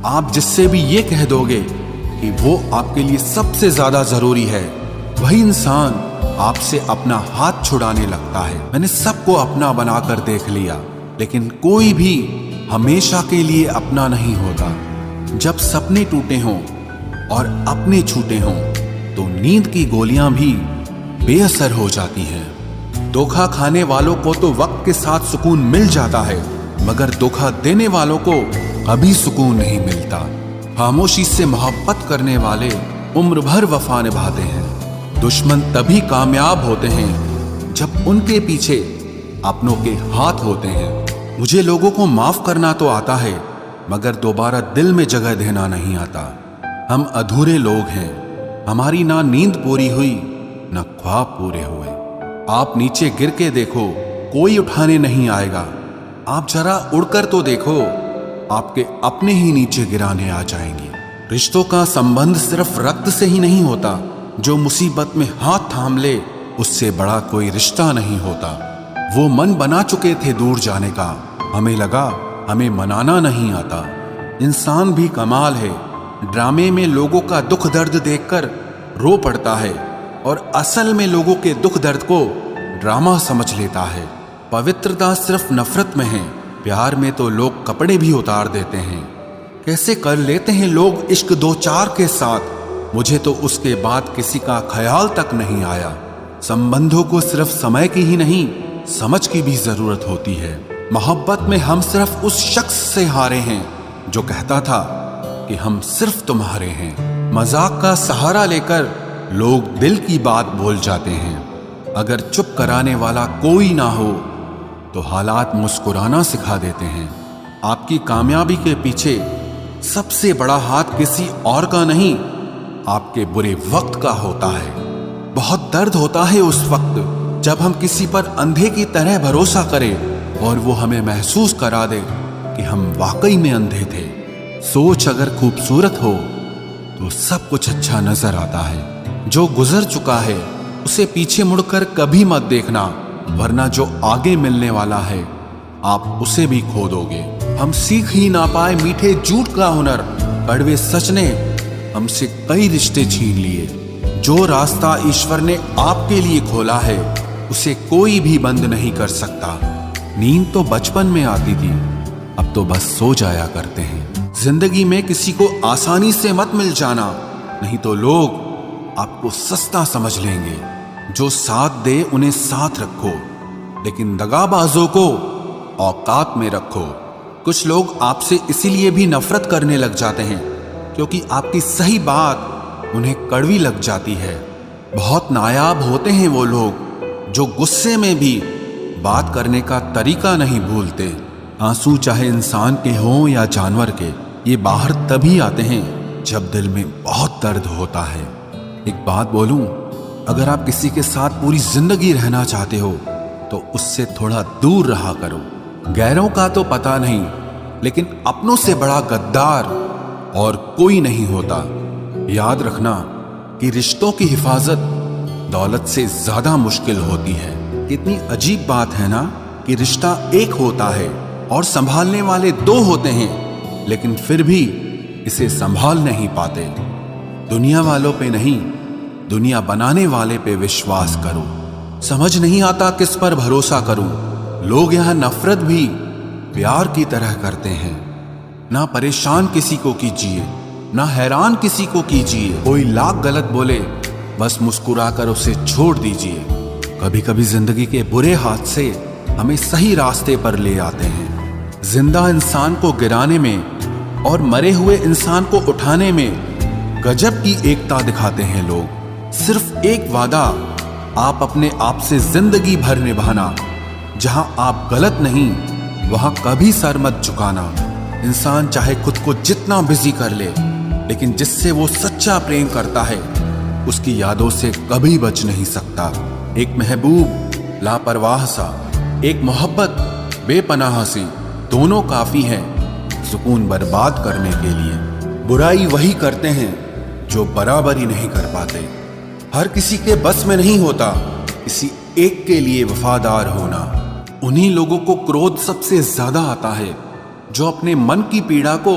आप जिससे भी ये कह दोगे कि वो आपके लिए सबसे ज्यादा जरूरी है, वही इंसान आपसे अपना हाथ छुड़ाने लगता है। मैंने सबको अपना बनाकर देख लिया, लेकिन कोई भी हमेशा के लिए अपना नहीं होता। जब सपने टूटे हों और अपने छूटे हों तो नींद की गोलियां भी बेअसर हो जाती हैं। धोखा खाने वालों को तो वक्त के साथ सुकून मिल जाता है, मगर धोखा देने वालों को कभी सुकून नहीं मिलता। खामोशी से मोहब्बत करने वाले उम्र भर वफा निभाते हैं। दुश्मन तभी कामयाब होते हैं जब उनके पीछे अपनों के हाथ होते हैं। मुझे लोगों को माफ करना तो आता है, मगर दोबारा दिल में जगह देना नहीं आता। हम अधूरे लोग हैं, हमारी ना नींद पूरी हुई ना ख्वाब पूरे हुए। आप नीचे गिर के देखो, कोई उठाने नहीं आएगा। आप जरा उड़कर तो देखो, आपके अपने ही नीचे गिराने आ जाएंगे। रिश्तों का संबंध सिर्फ रक्त से ही नहीं होता। जो मुसीबत में हाथ थाम ले, उससे बड़ा कोई रिश्ता नहीं होता। वो मन बना चुके थे दूर जाने का, हमें लगा हमें मनाना नहीं आता। इंसान भी कमाल है, ड्रामे में लोगों का दुख दर्द देखकर रो पड़ता है और असल में लोगों के दुख दर्द को ड्रामा समझ लेता है। पवित्रता सिर्फ नफरत में है, प्यार में तो लोग कपड़े भी उतार देते हैं। कैसे कर लेते हैं लोग इश्क दो चार के साथ, मुझे तो उसके बाद किसी का ख्याल तक नहीं आया। संबंधों को सिर्फ समय की ही नहीं, समझ की भी जरूरत होती है। मोहब्बत में हम सिर्फ उस शख्स से हारे हैं जो कहता था कि हम सिर्फ तुम्हारे हैं। मजाक का सहारा लेकर लोग दिल की बात बोल जाते हैं। अगर चुप कराने वाला कोई ना हो तो हालात मुस्कुराना सिखा देते हैं। आपकी कामयाबी के पीछे सबसे बड़ा हाथ किसी और का नहीं, आपके बुरे वक्त का होता है। बहुत दर्द होता है उस वक्त जब हम किसी पर अंधे की तरह भरोसा करें और वो हमें महसूस करा दे कि हम वाकई में अंधे थे। सोच अगर खूबसूरत हो तो सब कुछ अच्छा नजर आता है। जो गुजर चुका है उसे पीछे मुड़कर कभी मत देखना, वरना जो आगे मिलने वाला है आप उसे भी खो दोगे। हम सीख ही ना पाए मीठे झूठ का हुनर, कड़वे सच ने हमसे कई रिश्ते छीन लिए। जो रास्ता ईश्वर ने आपके लिए खोला है उसे कोई भी बंद नहीं कर सकता। नींद तो बचपन में आती थी, अब तो बस सो जाया करते हैं। जिंदगी में किसी को आसानी से मत मिल जाना, नहीं तो लोग आपको सस्ता समझ लेंगे। जो साथ दे उन्हें साथ रखो, लेकिन दगाबाजों को औकात में रखो। कुछ लोग आपसे इसीलिए भी नफरत करने लग जाते हैं क्योंकि आपकी सही बात उन्हें कड़वी लग जाती है। बहुत नायाब होते हैं वो लोग जो गुस्से में भी बात करने का तरीका नहीं भूलते। आंसू चाहे इंसान के हों या जानवर के, ये बाहर तभी आते हैं जब दिल में बहुत दर्द होता है। एक बात बोलूं, अगर आप किसी के साथ पूरी जिंदगी रहना चाहते हो तो उससे थोड़ा दूर रहा करो। गैरों का तो पता नहीं, लेकिन अपनों से बड़ा गद्दार और कोई नहीं होता। याद रखना कि रिश्तों की हिफाजत दौलत से ज्यादा मुश्किल होती है। कितनी अजीब बात है ना कि रिश्ता एक होता है और संभालने वाले दो होते हैं, लेकिन फिर भी इसे संभाल नहीं पाते। दुनिया वालों पे नहीं, दुनिया बनाने वाले पे विश्वास करो। समझ नहीं आता किस पर भरोसा करूं। लोग यहाँ नफरत भी प्यार की तरह करते हैं। ना परेशान किसी को कीजिए, ना हैरान किसी को कीजिए। कोई लाख गलत बोले, बस मुस्कुराकर उसे छोड़ दीजिए। कभी कभी जिंदगी के बुरे हादसे हमें सही रास्ते पर ले आते हैं। जिंदा इंसान को गिराने में और मरे हुए इंसान को उठाने में गजब की एकता दिखाते हैं लोग। सिर्फ एक वादा आप अपने आप से जिंदगी भर निभाना, जहां आप गलत नहीं वहां कभी सर मत झुकाना। इंसान चाहे खुद को जितना बिजी कर ले, लेकिन जिससे वो सच्चा प्रेम करता है उसकी यादों से कभी बच नहीं सकता। एक महबूब लापरवाह सा, एक मोहब्बत बेपनाह सी, दोनों काफी हैं सुकून बर्बाद करने के लिए। बुराई वही करते हैं जो बराबरी नहीं कर पाते। हर किसी के बस में नहीं होता किसी एक के लिए वफादार होना। उन्हीं लोगों को क्रोध सबसे ज्यादा आता है जो अपने मन की पीड़ा को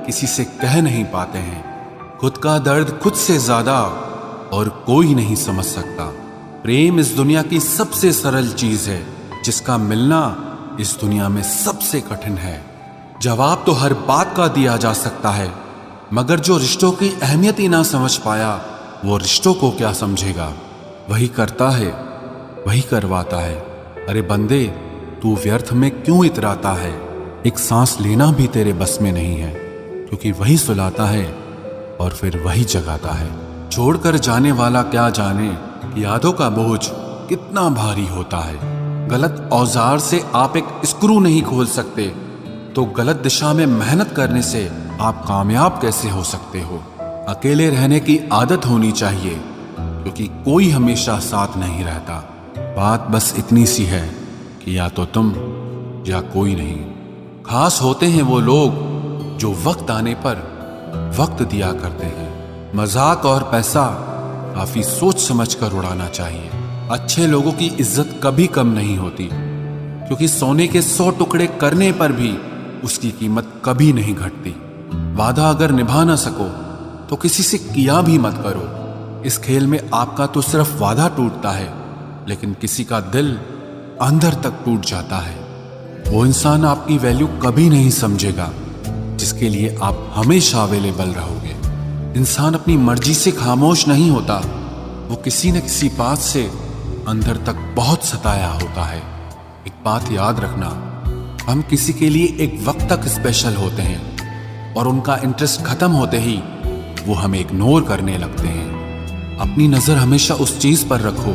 किसी से कह नहीं पाते हैं। खुद का दर्द खुद से ज्यादा और कोई नहीं समझ सकता। प्रेम इस दुनिया की सबसे सरल चीज है, जिसका मिलना इस दुनिया में सबसे कठिन है। जवाब तो हर बात का दिया जा सकता है, मगर जो रिश्तों की अहमियत ही ना समझ पाया, वो रिश्तों को क्या समझेगा। वही करता है, वही करवाता है। अरे बंदे, तू व्यर्थ में क्यों इतराता है। एक सांस लेना भी तेरे बस में नहीं है, क्योंकि वही सुलाता है और फिर वही जगाता है। छोड़कर जाने वाला क्या जाने कि यादों का बोझ कितना भारी होता है। गलत औजार से आप एक स्क्रू नहीं खोल सकते, तो गलत दिशा में मेहनत करने से आप कामयाब कैसे हो सकते हो। अकेले रहने की आदत होनी चाहिए, क्योंकि कोई हमेशा साथ नहीं रहता। बात बस इतनी सी है कि या तो तुम या कोई नहीं। खास होते हैं वो लोग जो वक्त आने पर वक्त दिया करते हैं। मजाक और पैसा काफी सोच समझ कर उड़ाना चाहिए। अच्छे लोगों की इज्जत कभी कम नहीं होती, क्योंकि सोने के 100 टुकड़े करने पर भी उसकी कीमत कभी नहीं घटती। वादा अगर निभा ना सको तो किसी से किया भी मत करो। इस खेल में आपका तो सिर्फ वादा टूटता है, लेकिन किसी का दिल अंदर तक टूट जाता है। वो इंसान आपकी वैल्यू कभी नहीं समझेगा जिसके लिए आप हमेशा अवेलेबल रहोगे। इंसान अपनी मर्जी से खामोश नहीं होता, वो किसी न किसी बात से अंदर तक बहुत सताया होता है। एक बात याद रखना, हम किसी के लिए एक वक्त तक स्पेशल होते हैं और उनका इंटरेस्ट खत्म होते ही वो हमें इग्नोर करने लगते हैं। अपनी नजर हमेशा उस चीज पर रखो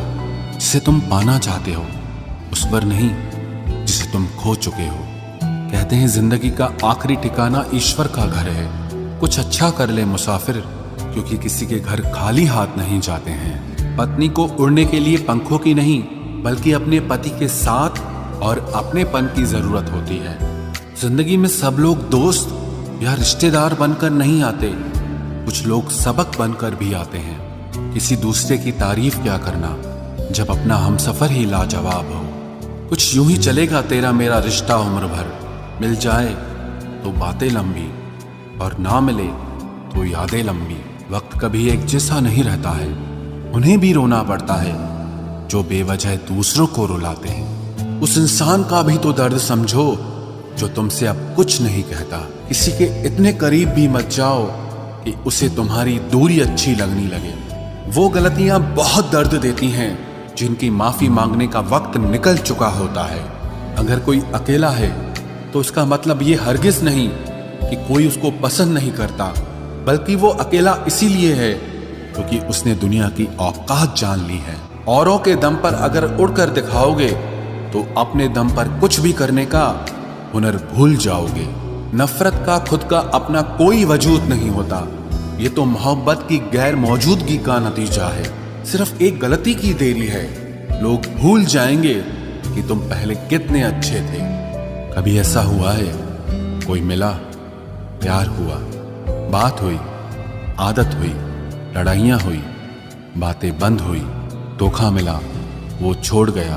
जिसे तुम पाना चाहते हो, उस पर नहीं जिसे तुम खो चुके हो। कहते हैं जिंदगी का आखिरी ठिकाना ईश्वर का घर है। कुछ अच्छा कर ले मुसाफिर, क्योंकि किसी के घर खाली हाथ नहीं जाते हैं। पत्नी को उड़ने के लिए पंखों की नहीं, बल्कि अपने पति के साथ और अपनेपन की जरूरत होती है। जिंदगी में सब लोग दोस्त या रिश्तेदार बनकर नहीं आते, कुछ लोग सबक बनकर भी आते हैं। किसी दूसरे की तारीफ क्या करना जब अपना हमसफर ही लाजवाब हो। कुछ यूं ही चलेगा तेरा मेरा रिश्ता उम्र भर, मिल जाए तो बातें लंबी और ना मिले तो यादें लंबी। वक्त कभी एक जैसा नहीं रहता है, उन्हें भी रोना पड़ता है जो बेवजह दूसरों को रुलाते हैं। उस इंसान का भी तो दर्द समझो जो तुमसे अब कुछ नहीं कहता। किसी के इतने करीब भी मत जाओ कि उसे तुम्हारी दूरी अच्छी लगने लगे। वो गलतियां बहुत दर्द देती हैं जिनकी माफी मांगने का वक्त निकल चुका होता है। अगर कोई अकेला है तो उसका मतलब ये हरगिज नहीं कि कोई उसको पसंद नहीं करता, बल्कि वो अकेला इसीलिए है क्योंकि उसने दुनिया की औकात जान ली है। औरों के दम पर अगर उड़कर दिखाओगे तो अपने दम पर कुछ भी करने का हुनर भूल जाओगे। नफरत का खुद का अपना कोई वजूद नहीं होता, ये तो मोहब्बत की गैर मौजूदगी का नतीजा है। सिर्फ एक गलती की देरी है, लोग भूल जाएंगे कि तुम पहले कितने अच्छे थे। कभी ऐसा हुआ है, कोई मिला, प्यार हुआ, बात हुई, आदत हुई, लड़ाइयां हुई, बातें बंद हुई, धोखा मिला, वो छोड़ गया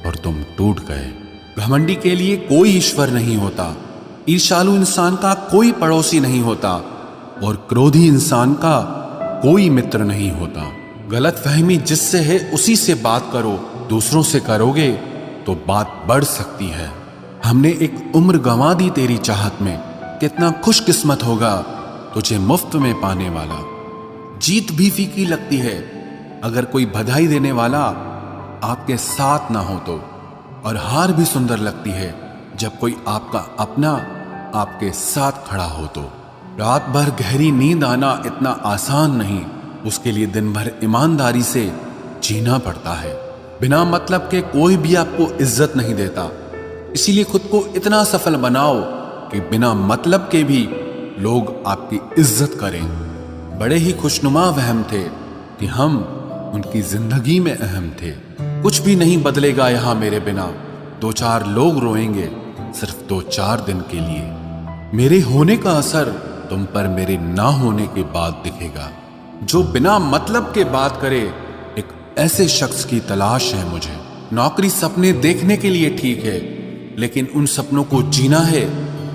और तुम टूट गए। घमंडी के लिए कोई ईश्वर नहीं होता, ईर्ष्यालु इंसान का कोई पड़ोसी नहीं होता और क्रोधी इंसान का कोई मित्र नहीं होता। गलत फहमी जिससे है उसी से बात करो, दूसरों से करोगे तो बात बढ़ सकती है। हमने एक उम्र गंवा दी तेरी चाहत में, कितना खुशकिस्मत होगा तुझे मुफ्त में पाने वाला। जीत भी फीकी लगती है अगर कोई बधाई देने वाला आपके साथ ना हो तो, और हार भी सुंदर लगती है जब कोई आपका अपना आपके साथ खड़ा हो तो। रात भर गहरी नींद आना इतना आसान नहीं, उसके लिए दिन भर ईमानदारी से जीना पड़ता है। बिना मतलब के कोई भी आपको इज्जत नहीं देता, इसीलिए खुद को इतना सफल बनाओ कि बिना मतलब के भी लोग आपकी इज्जत करें। बड़े ही खुशनुमा वहम थे कि हम उनकी जिंदगी में अहम थे। कुछ भी नहीं बदलेगा यहां मेरे बिना, 2-4 लोग रोएंगे सिर्फ 2-4 दिन के लिए। मेरे होने का असर तुम पर मेरे ना होने के बाद दिखेगा। जो बिना मतलब के बात करे, एक ऐसे शख्स की तलाश है मुझे। नौकरी सपने देखने के लिए ठीक है, लेकिन उन सपनों को जीना है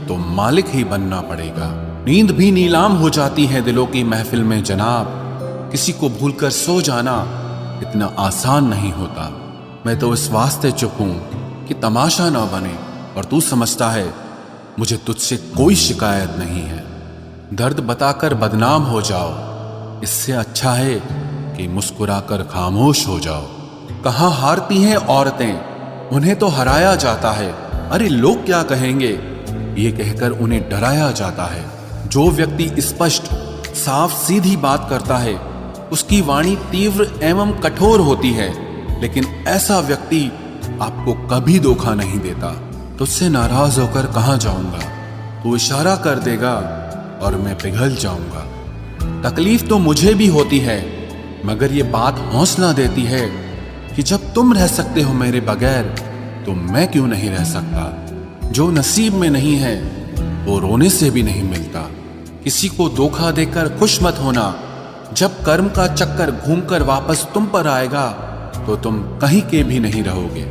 तो मालिक ही बनना पड़ेगा। नींद भी नीलाम हो जाती है दिलों की महफिल में जनाब। किसी को भूलकर सो जाना इतना आसान नहीं होता। मैं तो इस वास्ते चुप हूं कि तमाशा ना बने, और तू समझता है मुझे तुझसे कोई शिकायत नहीं है। दर्द बताकर बदनाम हो जाओ, इससे अच्छा है कि मुस्कुराकर खामोश हो जाओ। कहाँ हारती हैं औरतें, उन्हें तो हराया जाता है। अरे लोग क्या कहेंगे, ये कहकर उन्हें डराया जाता है। जो व्यक्ति स्पष्ट साफ सीधी बात करता है उसकी वाणी तीव्र एवं कठोर होती है, लेकिन ऐसा व्यक्ति आपको कभी धोखा नहीं देता। तुझसे नाराज होकर कहाँ जाऊंगा, तू इशारा कर देगा और मैं पिघल जाऊंगा। तकलीफ तो मुझे भी होती है, मगर ये बात हौसला देती है कि जब तुम रह सकते हो मेरे बगैर, तो मैं क्यों नहीं रह सकता। जो नसीब में नहीं है वो रोने से भी नहीं मिलता। किसी को धोखा देकर खुश मत होना। जब कर्म का चक्कर घूमकर वापस तुम पर आएगा तो तुम कहीं के भी नहीं रहोगे।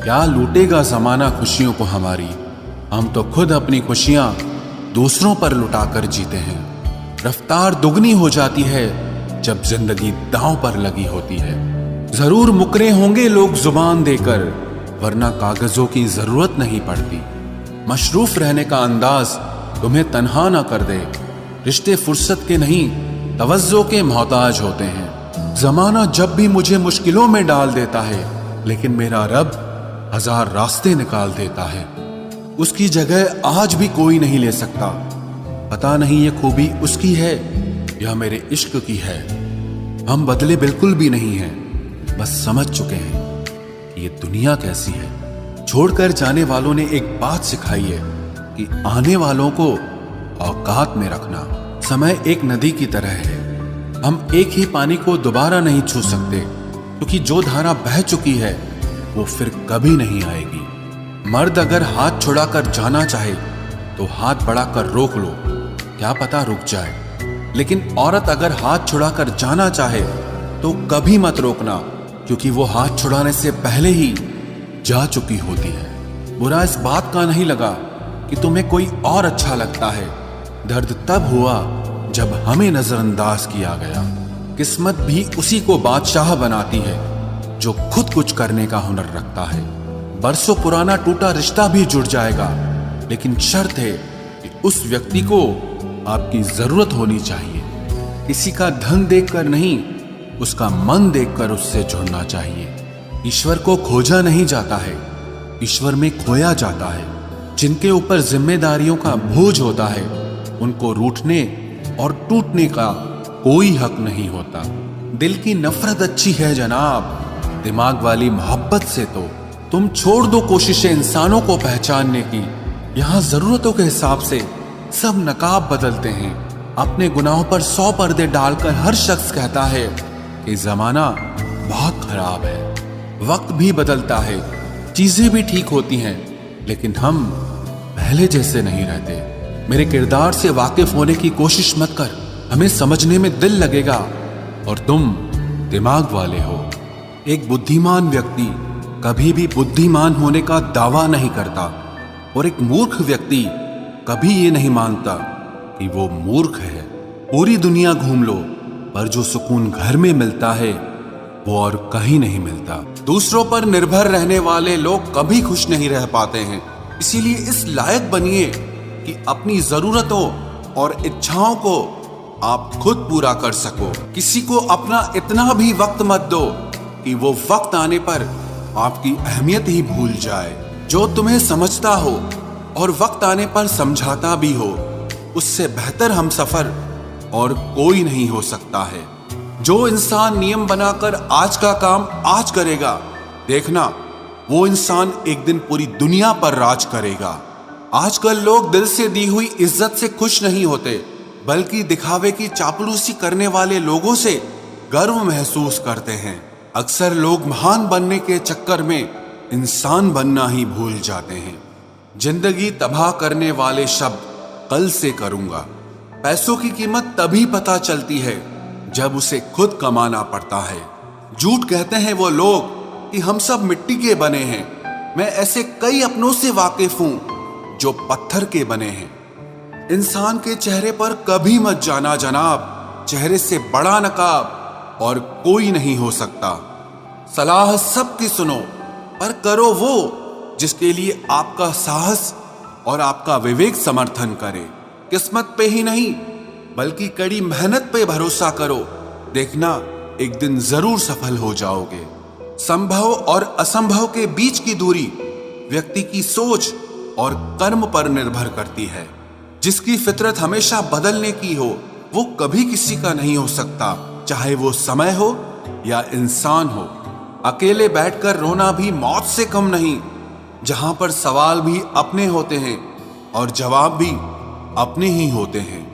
क्या लूटेगा जमाना खुशियों को हमारी, हम तो खुद अपनी खुशियां दूसरों पर लुटाकर जीते हैं। रफ्तार दुगनी हो जाती है जब जिंदगी दांव पर लगी होती है। जरूर मुकरे होंगे लोग जुबान देकर, वरना कागजों की जरूरत नहीं पड़ती। मशरूफ रहने का अंदाज तुम्हें तन्हा ना कर दे। रिश्ते फुर्सत के नहीं, तवज्जो के मोहताज होते हैं। जमाना जब भी मुझे मुश्किलों में डाल देता है, लेकिन मेरा रब हजार रास्ते निकाल देता है। उसकी जगह आज भी कोई नहीं ले सकता। पता नहीं ये खूबी उसकी है या मेरे इश्क की है। हम बदले बिल्कुल भी नहीं हैं, बस समझ चुके हैं कि ये दुनिया कैसी है। छोड़कर जाने वालों ने एक बात सिखाई है कि आने वालों को औकात में रखना। समय एक नदी की तरह है, हम एक ही पानी को दोबारा नहीं छू सकते, क्योंकि जो धारा बह चुकी है वो फिर कभी नहीं आएगी। मर्द अगर हाथ छुड़ाकर जाना चाहे तो हाथ बढ़ाकर रोक लो, क्या पता रुक जाए। लेकिन औरत अगर हाथ छुड़ाकर जाना चाहे तो कभी मत रोकना, क्योंकि वो हाथ छुड़ाने से पहले ही जा चुकी होती है। बुरा इस बात का नहीं लगा कि तुम्हें कोई और अच्छा लगता है। दर्द तब हुआ जब हमें नजरअंदाज किया गया। किस्मत भी उसी को बादशाह बनाती है जो खुद कुछ करने का हुनर रखता है। बरसों पुराना टूटा रिश्ता भी जुड़ जाएगा, लेकिन शर्त है कि उस व्यक्ति को आपकी जरूरत होनी चाहिए। किसी का धन देखकर नहीं, उसका मन देखकर उससे जुड़ना चाहिए। ईश्वर को खोजा नहीं जाता है, ईश्वर में खोया जाता है। जिनके ऊपर जिम्मेदारियों का बोझ होता है उनको रूठने और टूटने का कोई हक नहीं होता। दिल की नफरत अच्छी है जनाब, दिमाग वाली मोहब्बत से तो तुम छोड़ दो कोशिशें इंसानों को पहचानने की। यहाँ जरूरतों के हिसाब से सब नकाब बदलते हैं। अपने गुनाहों पर 100 पर्दे डालकर हर शख्स कहता है कि जमाना बहुत खराब है। वक्त भी बदलता है, चीजें भी ठीक होती हैं, लेकिन हम पहले जैसे नहीं रहते। मेरे किरदार से वाकिफ होने की कोशिश मत कर, हमें समझने में दिल लगेगा और तुम दिमाग वाले हो। एक बुद्धिमान व्यक्ति कभी भी बुद्धिमान होने का दावा नहीं करता, और एक मूर्ख व्यक्ति कभी ये नहीं मानता कि वो मूर्ख है। पूरी दुनिया घूम लो, पर जो सुकून घर में मिलता है वो और कहीं नहीं मिलता। दूसरों पर निर्भर रहने वाले लोग कभी खुश नहीं रह पाते हैं। इसीलिए इस लायक बनिए कि अपनी जरूरतों और इच्छाओं को आप खुद पूरा कर सको। किसी को अपना इतना भी वक्त मत दो कि वो वक्त आने पर आपकी अहमियत ही भूल जाए। जो तुम्हें समझता हो और वक्त आने पर समझाता भी हो, उससे बेहतर हमसफर और कोई नहीं हो सकता है। जो इंसान नियम बनाकर आज का काम आज करेगा, देखना वो इंसान एक दिन पूरी दुनिया पर राज करेगा। आजकल लोग दिल से दी हुई इज्जत से खुश नहीं होते, बल्कि दिखावे की चापलूसी करने वाले लोगों से गर्व महसूस करते हैं। अक्सर लोग महान बनने के चक्कर में इंसान बनना ही भूल जाते हैं। जिंदगी तबाह करने वाले शब्द कल से करूंगा। पैसों की कीमत तभी पता चलती है जब उसे खुद कमाना पड़ता है। झूठ कहते हैं वो लोग कि हम सब मिट्टी के बने हैं। मैं ऐसे कई अपनों से वाकिफ हूं जो पत्थर के बने हैं। इंसान के चेहरे पर कभी मत जाना जनाब, चेहरे से बड़ा नकाब और कोई नहीं हो सकता। सलाह सबकी सुनो, पर करो वो जिसके लिए आपका साहस और आपका विवेक समर्थन करे। किस्मत पे ही नहीं बल्कि कड़ी मेहनत पे भरोसा करो, देखना एक दिन जरूर सफल हो जाओगे। संभव और असंभव के बीच की दूरी व्यक्ति की सोच और कर्म पर निर्भर करती है। जिसकी फितरत हमेशा बदलने की हो वो कभी किसी का नहीं हो सकता, चाहे वो समय हो या इंसान हो। अकेले बैठकर रोना भी मौत से कम नहीं, जहां पर सवाल भी अपने होते हैं और जवाब भी अपने ही होते हैं।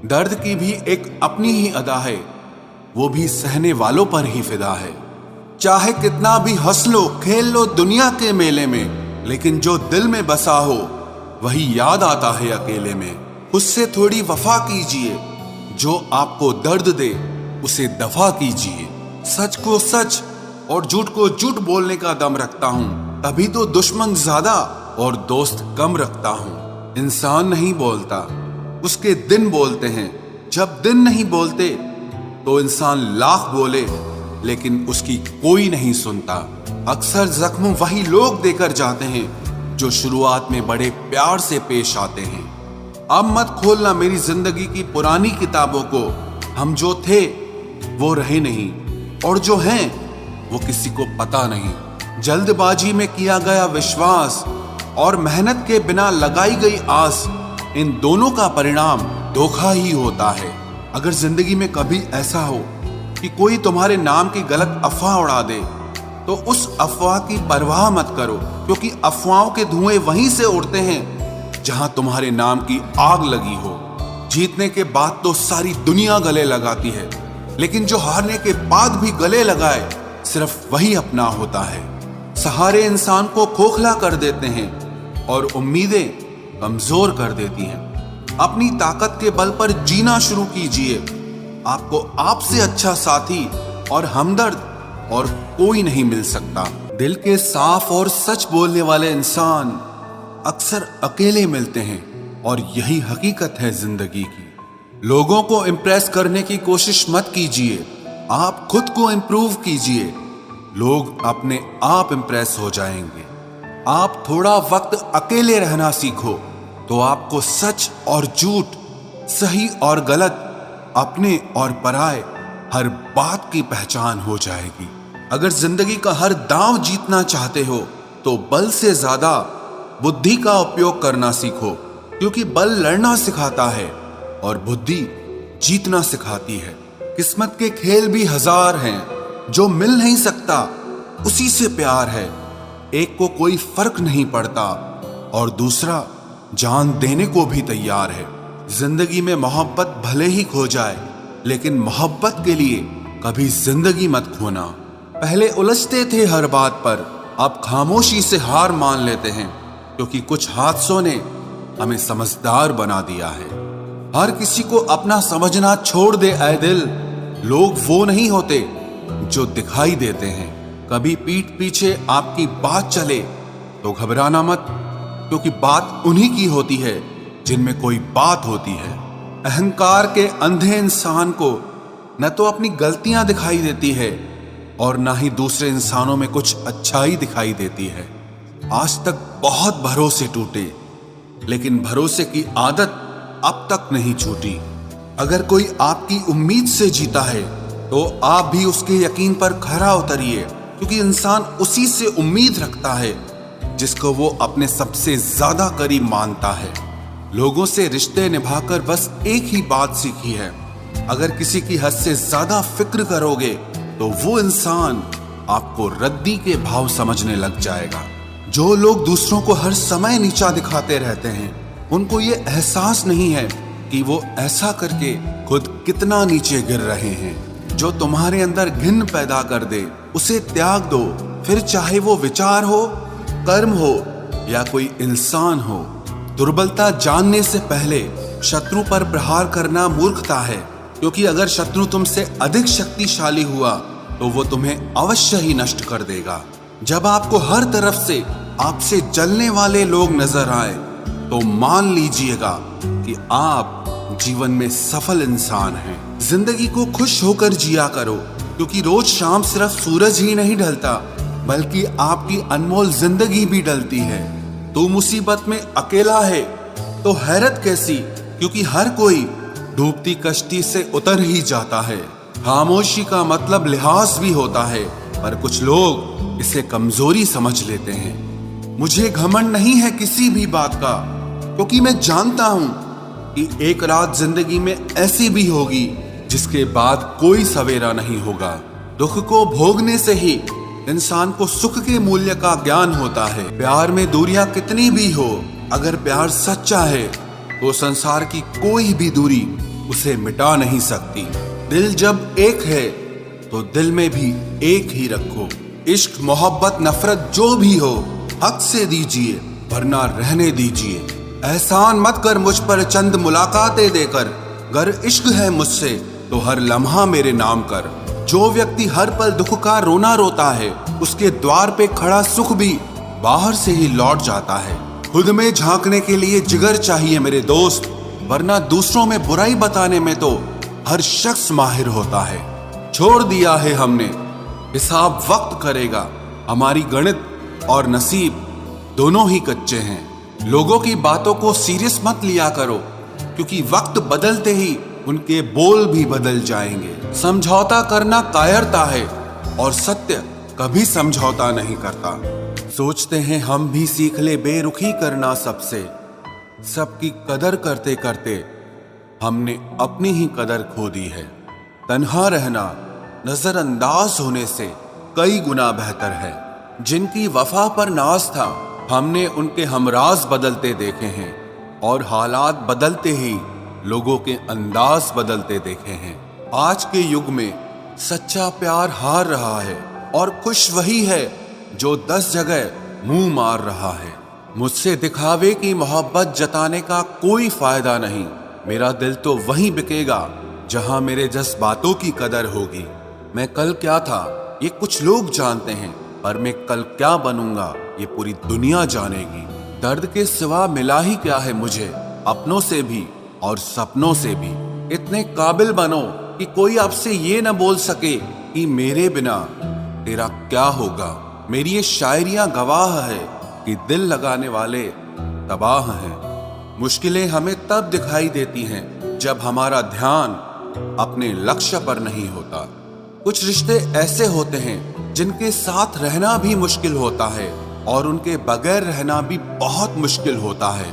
दर्द की भी एक अपनी ही अदा है, वो भी सहने वालों पर ही फिदा है। चाहे कितना भी हंस लो खेल लो दुनिया के मेले में, लेकिन जो दिल में बसा हो वही याद आता है अकेले में। उससे थोड़ी वफा कीजिए, जो आपको दर्द दे उसे दफा कीजिए। सच को सच और झूठ को झूठ बोलने का दम रखता हूं, तभी तो दुश्मन ज्यादा और दोस्त कम रखता हूं। इंसान नहीं बोलता, उसके दिन बोलते हैं। जब दिन नहीं बोलते तो इंसान लाख बोले लेकिन उसकी कोई नहीं सुनता। अक्सर जख्म वही लोग देकर जाते हैं जो शुरुआत में बड़े प्यार से पेश आते हैं। अब मत खोलना मेरी जिंदगी की पुरानी किताबों को, हम जो थे वो रहे नहीं और जो हैं वो किसी को पता नहीं। जल्दबाजी में किया गया विश्वास और मेहनत के बिना लगाई गई आस, इन दोनों का परिणाम धोखा ही होता है। अगर जिंदगी में कभी ऐसा हो कि कोई तुम्हारे नाम की गलत अफवाह उड़ा दे तो उस अफवाह की परवाह मत करो, क्योंकि अफवाहों के धुएं वहीं से उड़ते हैं जहां तुम्हारे नाम की आग लगी हो। जीतने के बाद तो सारी दुनिया गले लगाती है, लेकिन जो हारने के बाद भी गले लगाए सिर्फ वही अपना होता है। सहारे इंसान को खोखला कर देते हैं और उम्मीदें कमजोर कर देती हैं। अपनी ताकत के बल पर जीना शुरू कीजिए। आपको आपसे अच्छा साथी और हमदर्द और कोई नहीं मिल सकता। दिल के साफ और सच बोलने वाले इंसान अक्सर अकेले मिलते हैं और यही हकीकत है जिंदगी की। लोगों को इम्प्रेस करने की कोशिश मत कीजिए, आप खुद को इम्प्रूव कीजिए। लोग अपने आप इम्प्रेस हो जाएंगे। आप थोड़ा वक्त अकेले रहना सीखो तो आपको सच और झूठ, सही और गलत, अपने और पराए हर बात की पहचान हो जाएगी। अगर जिंदगी का हर दांव जीतना चाहते हो तो बल से ज्यादा बुद्धि का उपयोग करना सीखो, क्योंकि बल लड़ना सिखाता है और बुद्धि जीतना सिखाती है। किस्मत के खेल भी हजार हैं, जो मिल नहीं सकता उसी से प्यार है। एक को कोई फर्क नहीं पड़ता और दूसरा जान देने को भी तैयार है। जिंदगी में मोहब्बत भले ही खो जाए, लेकिन मोहब्बत के लिए कभी जिंदगी मत खोना। पहले उलझते थे हर बात पर, अब खामोशी से हार मान लेते हैं, क्योंकि कुछ हादसों ने हमें समझदार बना दिया है। हर किसी को अपना समझना छोड़ दे ऐ दिल। लोग वो नहीं होते जो दिखाई देते हैं। कभी पीठ पीछे आपकी बात चले तो घबराना मत, क्योंकि बात उन्हीं की होती है जिनमें कोई बात होती है। अहंकार के अंधे इंसान को न तो अपनी गलतियां दिखाई देती है और न ही दूसरे इंसानों में कुछ अच्छाई दिखाई देती है। आज तक बहुत भरोसे टूटे, लेकिन भरोसे की आदत अब तक नहीं छूटी। अगर कोई आपकी उम्मीद से जीता है तो आप भी उसके यकीन पर खरा उतरिए, क्योंकि इंसान उसी से उम्मीद रखता है जिसको वो अपने सबसे ज्यादा करीब मानता है। लोगों से रिश्ते निभाकर बस एक ही बात सीखी है, अगर किसी की हद से ज्यादा फिक्र करोगे तो वो इंसान आपको रद्दी के भाव समझने लग जाएगा। जो लोग दूसरों को हर समय नीचा दिखाते रहते हैं, उनको ये एहसास नहीं है कि वो ऐसा करके खुद कितना नीचे गिर रहे हैं। जो तुम्हारे अंदर घिन पैदा कर दे उसे त्याग दो, फिर चाहे वो विचार हो, कर्म हो या कोई इंसान हो। दुर्बलता जानने से पहले शत्रु पर प्रहार करना मूर्खता है, क्योंकि अगर शत्रु तुमसे अधिक शक्तिशाली हुआ तो वो तुम्हें अवश्य ही नष्ट कर देगा। जब आपको हर तरफ से आपसे जलने वाले लोग नजर आए तो मान लीजिएगा कि आप जीवन में सफल इंसान हैं। जिंदगी को खुश होकर जिया करो, क्योंकि रोज शाम सिर्फ सूरज ही नहीं ढलता बल्कि आपकी अनमोल जिंदगी भी ढलती है। तू मुसीबत में अकेला है तो हैरत कैसी, क्योंकि हर कोई डूबती कश्ती से उतर ही जाता है। खामोशी का मतलब लिहाज भी होता है, पर कुछ लोग इसे कमजोरी समझ लेते हैं। मुझे घमंड नहीं है किसी भी बात का, क्योंकि मैं जानता हूं कि एक रात जिंदगी में ऐसी भी होगी जिसके बाद कोई सवेरा नहीं होगा। दुख को भोगने से ही इंसान को सुख के मूल्य का ज्ञान होता है। प्यार में दूरियां कितनी भी हो, अगर प्यार सच्चा है तो संसार की कोई भी दूरी उसे मिटा नहीं सकती। दिल जब एक है तो दिल में भी एक ही रखो। इश्क मोहब्बत नफरत जो भी हो हक से दीजिए, वरना रहने दीजिए। एहसान मत कर मुझ पर चंद मुलाकातें देकर, गर इश्क है मुझसे तो हर लम्हा मेरे नाम कर। जो व्यक्ति हर पल दुख का रोना रोता है, उसके द्वार पे खड़ा सुख भी बाहर से ही लौट जाता है। खुद में झांकने के लिए जिगर चाहिए मेरे दोस्त, वरना दूसरों में बुराई बताने में तो हर शख्स माहिर होता है। छोड़ दिया है हमने, हिसाब वक्त करेगा। हमारी गणित और नसीब दोनों ही कच्चे हैं। लोगों की बातों को सीरियस मत लिया करो, क्योंकि वक्त बदलते ही उनके बोल भी बदल जाएंगे। समझौता करना कायरता है और सत्य कभी समझौता नहीं करता। सोचते हैं हम भी सीख ले बेरुखी करना सबसे, सबकी कदर करते करते हमने अपनी ही कदर खो दी है। तन्हा रहना नजरअंदाज होने से कई गुना बेहतर है। जिनकी वफा पर नाज था, हमने उनके हमराज बदलते देखे हैं, और हालात बदलते ही लोगों के अंदाज बदलते देखे हैं। आज के युग में सच्चा प्यार हार रहा है, और खुश वही है जो 10 जगह मुंह मार रहा है। मुझसे दिखावे की मोहब्बत जताने का कोई फायदा नहीं। मेरा दिल तो वहीं बिकेगा जहां मेरे जज्बातों की कदर होगी। मैं कल क्या था ये कुछ लोग जानते हैं, पर मैं कल क्या बनूंगा ये पूरी दुनिया जानेगी। दर्द के सिवा मिला ही क्या है मुझे, अपनों से भी और सपनों से भी। इतने काबिल बनो कि कोई आपसे ये न बोल सके कि मेरे बिना तेरा क्या होगा। मेरी ये शायरियां गवाह है कि दिल लगाने वाले तबाह हैं। मुश्किलें हमें तब दिखाई देती हैं जब हमारा ध्यान अपने लक्ष्य पर नहीं होता। कुछ रिश्ते ऐसे होते हैं जिनके साथ रहना भी मुश्किल होता है, और उनके बगैर रहना भी बहुत मुश्किल होता है।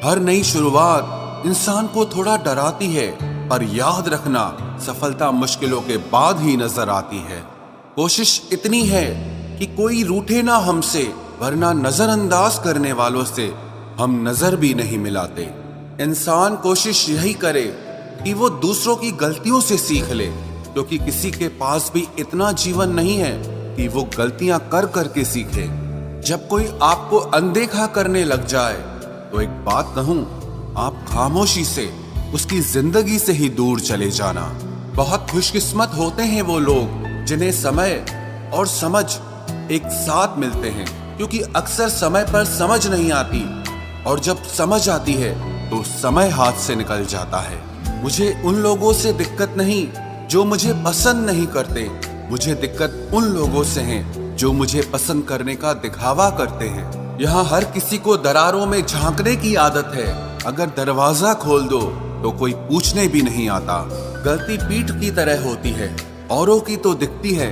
हर नई शुरुआत इंसान को थोड़ा डराती है, पर याद रखना सफलता मुश्किलों के बाद ही नजर आती है। कोशिश इतनी है कि कोई रूठे ना हमसे, वरना नजरअंदाज करने वालों से हम नजर भी नहीं मिलाते। इंसान कोशिश यही करे कि वो दूसरों की गलतियों से सीख ले, क्योंकि किसी के पास भी इतना जीवन नहीं है कि वो गलतियां कर करके सीखे। जब कोई आपको अनदेखा करने लग जाए तो एक बात कहूं, आप खामोशी से उसकी जिंदगी से ही दूर चले जाना। बहुत खुशकिस्मत होते हैं वो लोग जिन्हें समय और समझ एक साथ मिलते हैं, क्योंकि अक्सर समय पर समझ नहीं आती, और जब समझ आती है तो समय हाथ से निकल जाता है। मुझे उन लोगों से दिक्कत नहीं जो मुझे पसंद नहीं करते, मुझे दिक्कत उन लोगों से है जो मुझे पसंद करने का दिखावा करते हैं। यहाँ हर किसी को दरारों में झांकने की आदत है। अगर दरवाजा खोल दो तो कोई पूछने भी नहीं आता। गलती पीठ की तरह होती है, औरों की तो दिखती है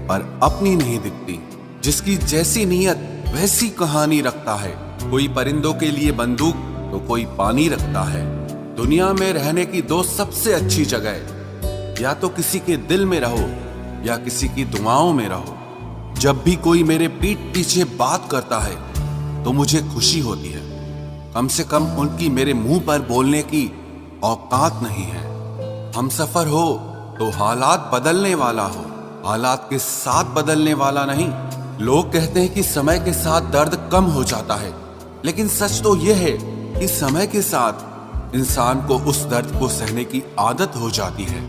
पर अपनी नहीं दिखती। जिसकी जैसी नीयत वैसी कहानी रखता है। कोई परिंदों के लिए बंदूक तो कोई पानी रखता है। दुनिया में रहने की दो सबसे अच्छी जगह, या तो किसी के दिल में रहो या किसी की दुआओं में रहो। जब भी कोई मेरे पीठ पीछे बात करता है तो मुझे खुशी होती है। कम से कम उनकी मेरे मुंह पर बोलने की औकात नहीं है। हम सफर हो तो हालात बदलने वाला हो, हालात के साथ बदलने वाला नहीं। लोग कहते हैं कि समय के साथ दर्द कम हो जाता है, लेकिन सच तो यह है कि समय के साथ इंसान को उस दर्द को सहने की आदत हो जाती है।